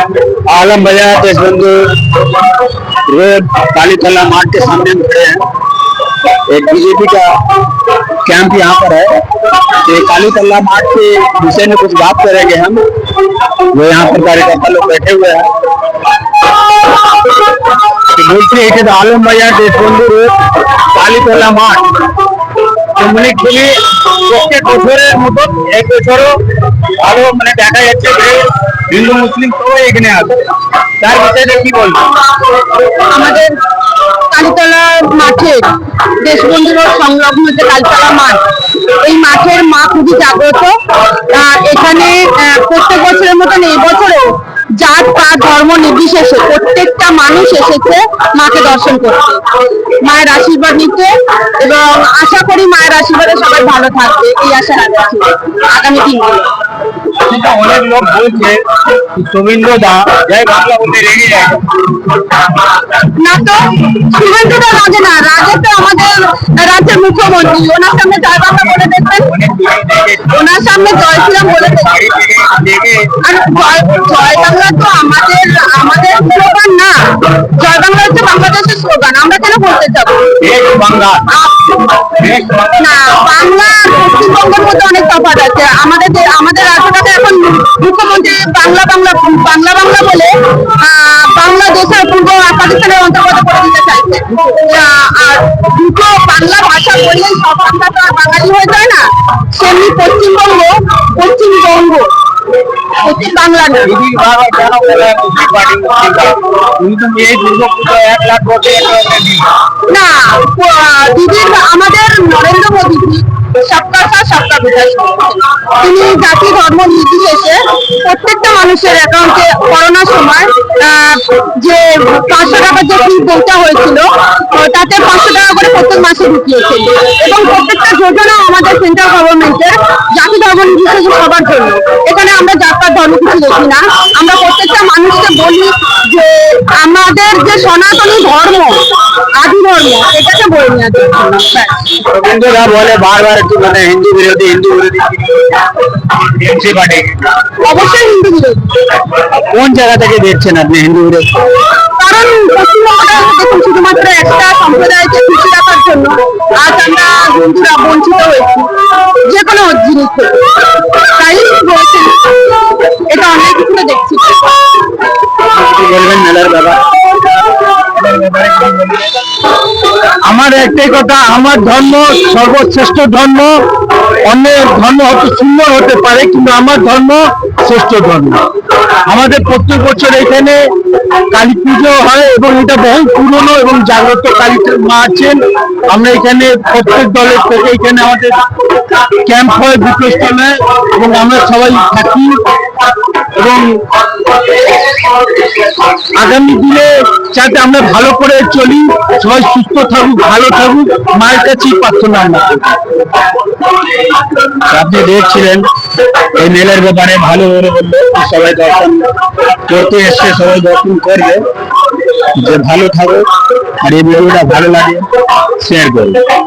आलम बाजार Deshbandhu road Kalitala mart के सामने में खड़े हैं। एक बीजेपी का कैंप यहाँ पर है। ये कालीतला मार्ट के विषय में कुछ बात करेंगे हम। वो यहाँ पर कार्यकर्ता लोग बैठे हुए हैं। बोलते हैं कि आलम बाजार देशबंधु रोड कालीतला मार्ट মানে খুবই প্রত্যেক বছরের মতো এক বছরও ভালো মানে দেখা যাচ্ছে যে হিন্দু মুসলিম সবাই এখানে আসে। তার বিষয়ে কি বলবো? আমাদের কালীতলা মাঠে দেশবন্ধু রোড সংলগ্ন যে কালীতলা মাঠ, এই মাঠের মা খুবই জাগ্রত। এখানে প্রত্যেক বছরের মতন এই বছরও জাত পাত ধর্ম নির্বিশেষে প্রত্যেকটা মানুষ এসেছে মাকে দর্শন করতে, মায়ের আশীর্বাদ নিতে, এবং আশা করি মায়ের আশীর্বাদে সবাই ভালো থাকবে এই আশা রাখছি আগামী দিনগুলো। অনেক লোক বলছে শুভেন্দু দা জয় বাংলা বলতে রেগে যায়। না তো, শুভেন্দু দা রাগে না, রাগে তো আমাদের রাজ্যের মুখ্যমন্ত্রী। ওনার সামনে জয় বাংলা বলে দেখবেন, ওনার সামনে জয় শ্রীরাম বলে দেখবেন। আর জয় বাংলা তো আমাদের স্লোগান না, জয় বাংলা হচ্ছে বাংলাদেশের স্লোগান। আমরা কেন বলতে যাবো বাংলা? না, বাংলা পশ্চিমবঙ্গের মধ্যে অনেক তফাৎ আছে। আমাদের রাজ্যটাকে এখন মুখ্যমন্ত্রী বাংলা বাংলা বাংলা বাংলা বলে বাংলাদেশের পূর্ব পাকিস্তানের অন্তর্গত করে দিতে চাইছে। আর দুটো বাংলা ভাষা বললেই সব বাংলা তো আর বাঙালি হয়ে যায় না। সেমনি পশ্চিমবঙ্গ পশ্চিম বাংলা না। না, দিদির আমাদের নরেন্দ্র মোদী সবকা সাথ সবকা বিকাশ, তিনি জাতি ধর্ম নির্বিশেষে প্রত্যেকটা মানুষের অ্যাকাউন্টে করোনার সময় যে 500 টাকার যে ফি বলতে হয়েছিল তাতে 500 টাকা করে প্রত্যেক মাসে ঢুকিয়েছেন, এবং প্রত্যেকটা যোজনা আমাদের সেন্ট্রাল গভর্নমেন্টের জাতি ধর্ম নির্বিশেষে সবার জন্য। এখানে আমরা জাতপাত ধর্ম কিছু দেখি না। আমরা প্রত্যেকটা মানুষকে বলি যে আমাদের যে সনাতনী ধর্ম, আদি ধর্ম, এটাকে বলে নেওয়ার জন্য। রবীন্দ্ররা বলে বারবার একটু মানে হিন্দু বিরোধী টিএমসি পার্টি। অবশ্যই হিন্দু বিরোধী। কোন জায়গা থেকে দেখছেন আপনি হিন্দু বিরোধী? কারণ পশ্চিমবঙ্গটা দেখুন, শুধুমাত্র একটা সম্প্রদায়কে খুশি রাখার জন্য আজ আমরা হিন্দুরা বঞ্চিত হয়েছি যে কোনো জিনিস থেকে। তাই বলছেন, এটা অনেক কিছু দেখছি। বলবেন মেলার ব্যাপার? আমার একটাই কথা, আমার ধর্ম সর্বশ্রেষ্ঠ ধর্ম। অন্যের ধর্ম হয়তো সুন্দর হতে পারে, কিন্তু আমার ধর্ম শ্রেষ্ঠ ধর্ম। আমাদের প্রত্যেক বছর এখানে কালী পুজো হয়, এবং এটা বহু পুরনো এবং জাগ্রত কালী মা আছেন। আমরা এখানে প্রত্যেক দলের থেকে এখানে আমাদের ক্যাম্প হয় বিপ্লবস্থলে, এবং আমরা সবাই থাকি। এবং আগামী দিনে যাতে আমরা ভালো করে চলি, সবাই সুস্থ থাকুক, ভালো থাকুক, মায়ের কাছেই প্রার্থনা। আপনি দেখছিলেন এই মেলার ব্যাপারে ভালো করে বললো, সবাই দর্শন করতে এসছে, সবাই দর্শন করবে। যে ভালো থাকুক, আর এই ভিডিওটা ভালো লাগে শেয়ার করবে।